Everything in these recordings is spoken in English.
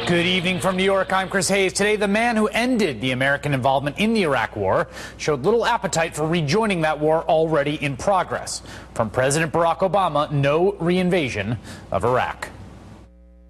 Good evening from New York. I'm Chris Hayes. Today, the man who ended the American involvement in the Iraq War showed little appetite for rejoining that war already in progress. From President Barack Obama, no reinvasion of Iraq.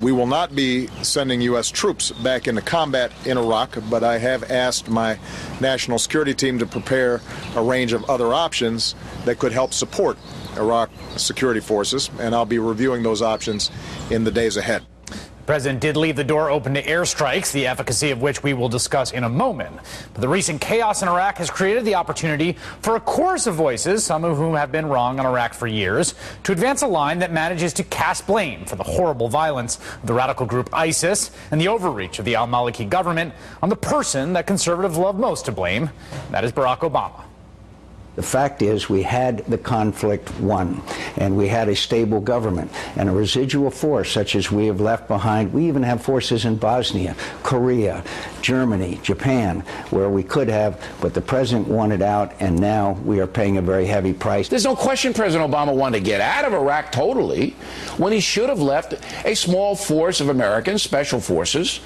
We will not be sending U.S. troops back into combat in Iraq, but I have asked my national security team to prepare a range of other options that could help support Iraq security forces, and I'll be reviewing those options in the days ahead. The president did leave the door open to airstrikes, the efficacy of which we will discuss in a moment. But the recent chaos in Iraq has created the opportunity for a chorus of voices, some of whom have been wrong on Iraq for years, to advance a line that manages to cast blame for the horrible violence of the radical group ISIS and the overreach of the al-Maliki government on the person that conservatives love most to blame, that is Barack Obama. The fact is, we had the conflict won, and we had a stable government, and a residual force such as we have left behind. We even have forces in Bosnia, Korea, Germany, Japan, where we could have, but the president wanted out, and now we are paying a very heavy price. There's no question President Obama wanted to get out of Iraq totally, when he should have left a small force of American special forces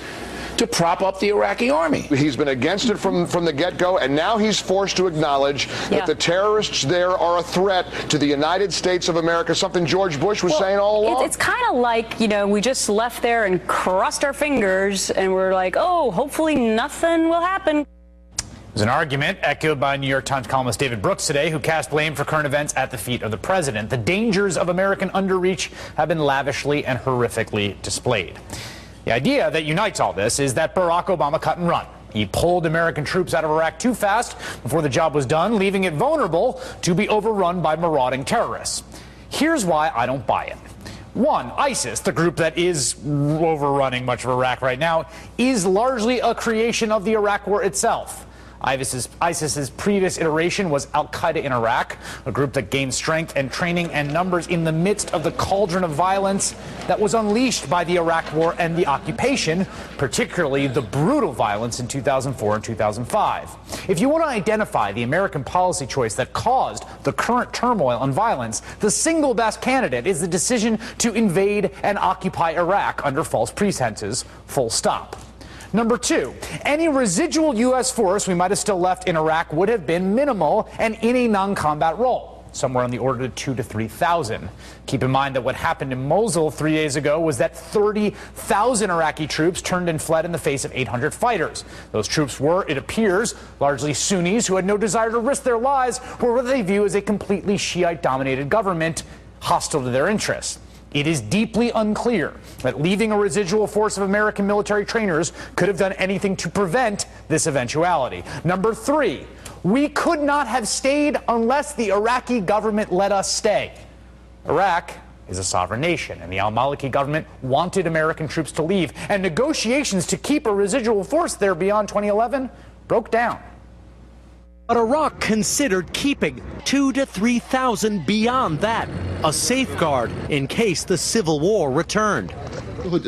to prop up the Iraqi army. He's been against it from the get-go, and now he's forced to acknowledge that the terrorists there are a threat to the United States of America, something George Bush was saying all along. It's kind of like, you know, we just left there and crossed our fingers, and we're like, oh, hopefully nothing will happen. There's an argument echoed by New York Times columnist David Brooks today, who cast blame for current events at the feet of the president. The dangers of American underreach have been lavishly and horrifically displayed. The idea that unites all this is that Barack Obama cut and run. He pulled American troops out of Iraq too fast before the job was done, leaving it vulnerable to be overrun by marauding terrorists. Here's why I don't buy it. One, ISIS, the group that is overrunning much of Iraq right now, is largely a creation of the Iraq War itself. ISIS's previous iteration was Al-Qaeda in Iraq, a group that gained strength and training and numbers in the midst of the cauldron of violence that was unleashed by the Iraq War and the occupation, particularly the brutal violence in 2004 and 2005. If you want to identify the American policy choice that caused the current turmoil and violence, the single best candidate is the decision to invade and occupy Iraq under false pretenses, full stop. Number two, any residual U.S. force we might have still left in Iraq would have been minimal and in a non-combat role, somewhere on the order of 2,000 to 3,000. Keep in mind that what happened in Mosul 3 days ago was that 30,000 Iraqi troops turned and fled in the face of 800 fighters. Those troops were, it appears, largely Sunnis who had no desire to risk their lives for what they view as a completely Shiite-dominated government hostile to their interests. It is deeply unclear that leaving a residual force of American military trainers could have done anything to prevent this eventuality. Number three, we could not have stayed unless the Iraqi government let us stay. Iraq is a sovereign nation, and the al-Maliki government wanted American troops to leave, and negotiations to keep a residual force there beyond 2011 broke down. But Iraq considered keeping 2,000 to 3,000 beyond that, a safeguard in case the civil war returned.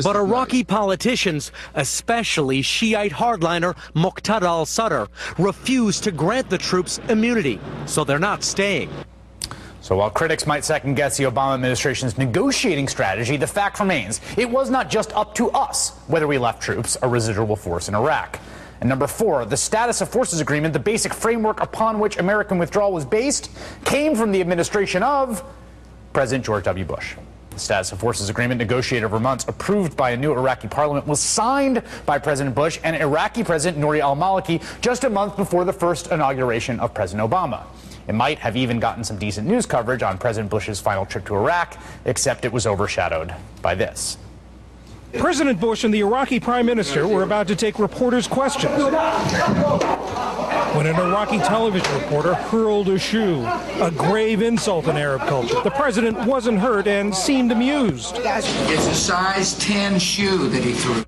But Iraqi politicians, especially Shiite hardliner Muqtada al-Sadr, refused to grant the troops immunity, so they're not staying. So while critics might second-guess the Obama administration's negotiating strategy, the fact remains it was not just up to us whether we left troops, a residual force in Iraq. And number four, the Status of Forces Agreement, the basic framework upon which American withdrawal was based, came from the administration of President George W. Bush. The Status of Forces Agreement, negotiated over months, approved by a new Iraqi parliament, was signed by President Bush and Iraqi President Nouri al-Maliki just a month before the first inauguration of President Obama. It might have even gotten some decent news coverage on President Bush's final trip to Iraq, except it was overshadowed by this. President Bush and the Iraqi Prime Minister were about to take reporters' questions when an Iraqi television reporter hurled a shoe, a grave insult in Arab culture. The president wasn't hurt and seemed amused. It's a size 10 shoe that he threw.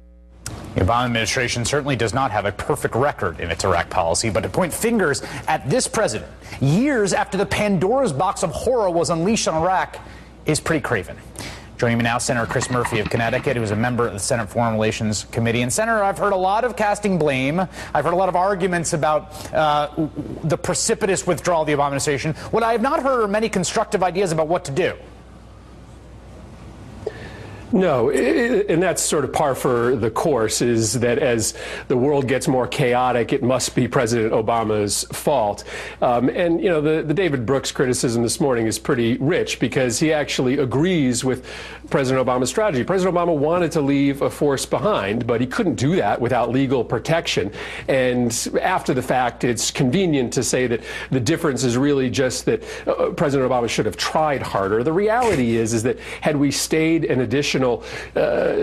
The Obama administration certainly does not have a perfect record in its Iraq policy, but to point fingers at this president years after the Pandora's box of horror was unleashed on Iraq is pretty craven. Joining me now, Senator Chris Murphy of Connecticut, who is a member of the Senate Foreign Relations Committee. And Senator, I've heard a lot of casting blame. I've heard a lot of arguments about the precipitous withdrawal of the Obama administration. What I have not heard are many constructive ideas about what to do. No, and that's sort of par for the course, is that as the world gets more chaotic, it must be President Obama's fault. And, you know, the David Brooks criticism this morning is pretty rich because he actually agrees with President Obama's strategy. President Obama wanted to leave a force behind, but he couldn't do that without legal protection. And after the fact, it's convenient to say that the difference is really just that President Obama should have tried harder. The reality is that had we stayed an additional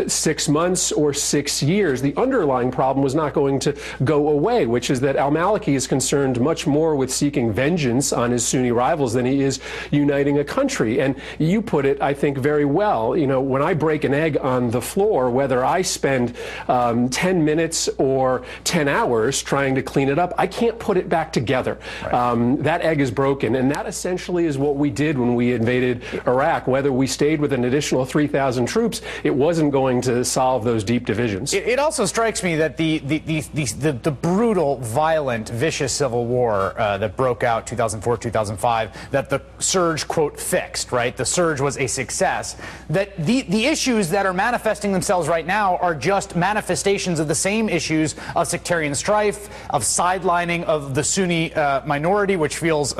6 months or 6 years, the underlying problem was not going to go away, which is that al-Maliki is concerned much more with seeking vengeance on his Sunni rivals than he is uniting a country. And you put it, I think, very well. You know, when I break an egg on the floor, whether I spend 10 minutes or 10 hours trying to clean it up, I can't put it back together. Right. That egg is broken. And that essentially is what we did when we invaded Iraq. Whether we stayed with an additional 3,000 troops, it wasn't going to solve those deep divisions. It also strikes me that the brutal, violent, vicious civil war that broke out 2004, 2005, that the surge, quote, fixed, right? The surge was a success. That the issues that are manifesting themselves right now are just manifestations of the same issues of sectarian strife, of sidelining of the Sunni minority, which feels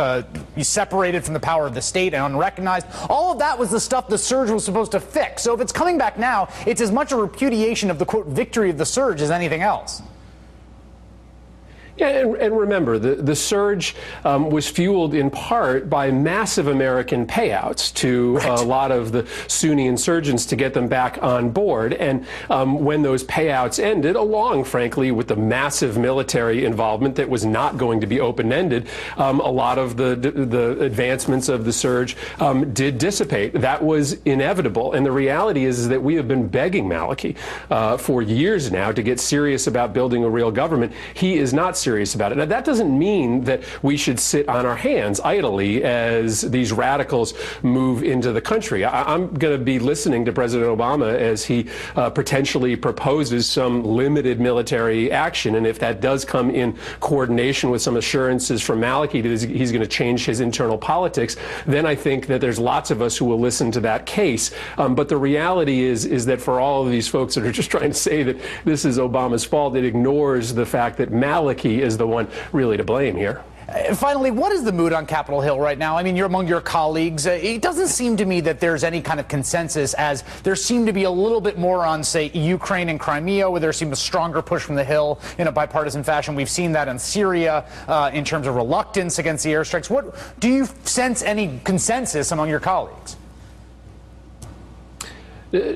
separated from the power of the state and unrecognized. All of that was the stuff the surge was supposed to fix. So if it's coming back now, it's as much a repudiation of the, quote, victory of the surge as anything else. Yeah, and remember, the surge was fueled in part by massive American payouts to a lot of the Sunni insurgents to get them back on board. And when those payouts ended, along, frankly, with the massive military involvement that was not going to be open-ended, a lot of the advancements of the surge did dissipate. That was inevitable. And the reality is that we have been begging Maliki for years now to get serious about building a real government. He is not serious about it. Now, that doesn't mean that we should sit on our hands idly as these radicals move into the country. I'm going to be listening to President Obama as he potentially proposes some limited military action. And if that does come in coordination with some assurances from Maliki that he's going to change his internal politics, then I think that there's lots of us who will listen to that case. But the reality is that for all of these folks that are just trying to say that this is Obama's fault, it ignores the fact that Maliki is the one really to blame here. Finally, what is the mood on Capitol Hill right now? I mean, you're among your colleagues. It doesn't seem to me that there's any kind of consensus, as there seemed to be a little bit more on, say, Ukraine and Crimea, where there seemed a stronger push from the Hill in a bipartisan fashion. We've seen that in Syria in terms of reluctance against the airstrikes. What do you sense any consensus among your colleagues?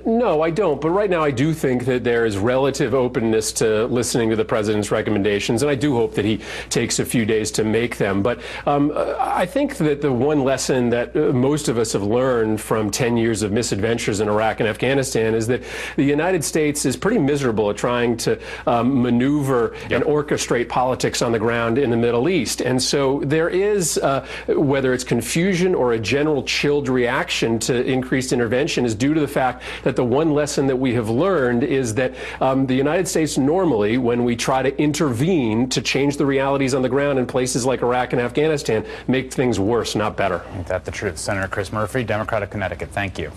No, I don't. But right now, I do think that there is relative openness to listening to the president's recommendations, and I do hope that he takes a few days to make them. But I think that the one lesson that most of us have learned from 10 years of misadventures in Iraq and Afghanistan is that the United States is pretty miserable at trying to maneuver and orchestrate politics on the ground in the Middle East. And so there is, whether it's confusion or a general chilled reaction to increased intervention, is due to the fact that the one lesson that we have learned is that the United States normally, when we try to intervene to change the realities on the ground in places like Iraq and Afghanistan, make things worse, not better. Ain't that the truth? Senator Chris Murphy, Democrat of Connecticut. Thank you.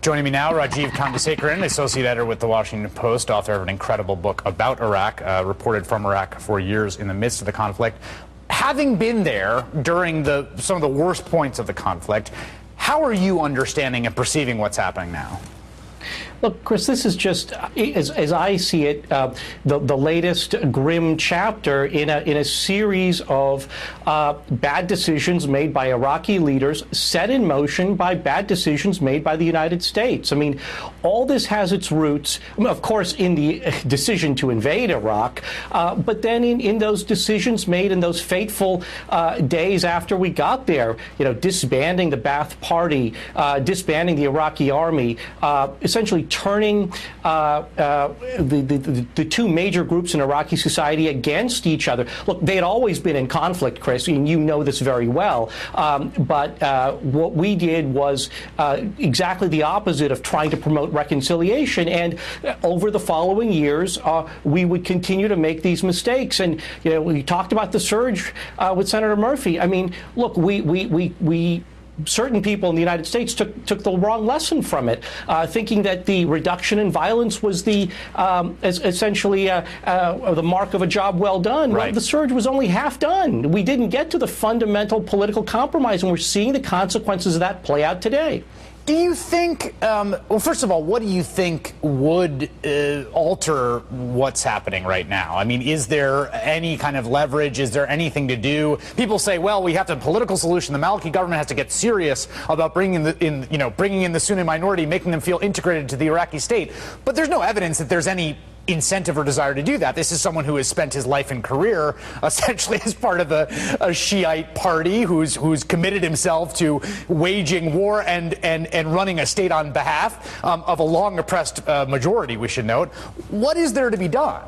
Joining me now, Rajiv Chandrasekaran, associate editor with The Washington Post, author of an incredible book about Iraq, reported from Iraq for years in the midst of the conflict. Having been there during some of the worst points of the conflict, how are you understanding and perceiving what's happening now? Look, Chris, this is just, as I see it, the latest grim chapter in a series of bad decisions made by Iraqi leaders, set in motion by bad decisions made by the United States. I mean, all this has its roots, of course, in the decision to invade Iraq, but then in those decisions made in those fateful days after we got there, you know, disbanding the Ba'ath Party, disbanding the Iraqi army, essentially turning the two major groups in Iraqi society against each other. Look, they had always been in conflict, Chris, and you know this very well. But what we did was exactly the opposite of trying to promote reconciliation. And over the following years, we would continue to make these mistakes. And, you know, we talked about the surge with Senator Murphy. I mean, look, we certain people in the United States took the wrong lesson from it, thinking that the reduction in violence was the essentially the mark of a job well done. Right. Well, the surge was only half done. We didn't get to the fundamental political compromise, and we're seeing the consequences of that play out today. Do you think, well, first of all, what do you think would alter what's happening right now? I mean, is there any kind of leverage? Is there anything to do? People say, well, we have to political solution. The Maliki government has to get serious about bringing in the Sunni minority, making them feel integrated to the Iraqi state. But there's no evidence that there's any incentive or desire to do that. This is someone who has spent his life and career essentially as part of a Shiite party who's committed himself to waging war and running a state on behalf of a long oppressed majority, we should note. What is there to be done?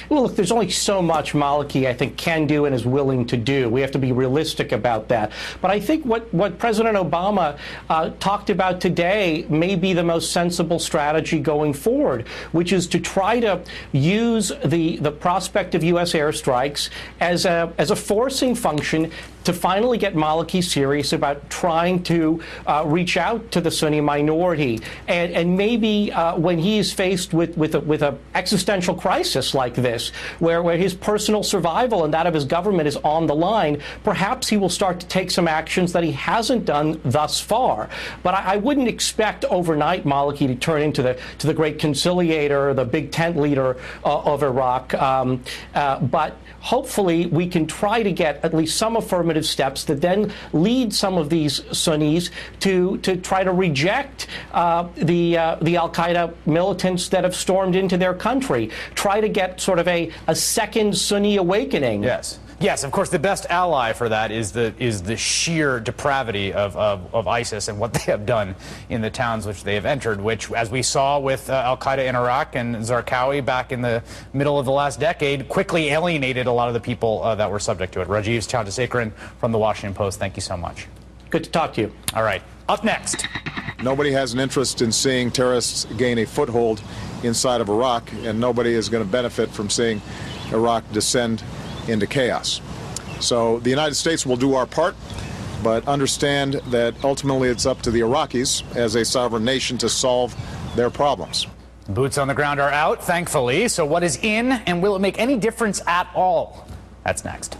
Well, look, there's only so much Maliki, I think, can do and is willing to do. We have to be realistic about that. But I think what President Obama talked about today may be the most sensible strategy going forward, which is to try to use the prospect of U.S. airstrikes as a forcing function to finally get Maliki serious about trying to reach out to the Sunni minority. And maybe when he is faced with an existential crisis like this, where his personal survival and that of his government is on the line, perhaps he will start to take some actions that he hasn't done thus far. But I wouldn't expect overnight Maliki to turn into the great conciliator, the big tent leader of Iraq. But hopefully we can try to get at least some affirmative steps that then lead some of these Sunnis to try to reject the al-Qaeda militants that have stormed into their country, try to get sort of a second Sunni awakening. Yes. Yes, of course, the best ally for that is the sheer depravity of ISIS and what they have done in the towns which they have entered, which, as we saw with al-Qaeda in Iraq and Zarqawi back in the middle of the last decade, quickly alienated a lot of the people that were subject to it. Rajiv Chandrasekaran from the Washington Post, thank you so much. Good to talk to you. All right, up next. Nobody has an interest in seeing terrorists gain a foothold inside of Iraq, and nobody is going to benefit from seeing Iraq descend into chaos. So the United States will do our part, but understand that ultimately it's up to the Iraqis as a sovereign nation to solve their problems. Boots on the ground are out, thankfully. So what is in, and will it make any difference at all? That's next.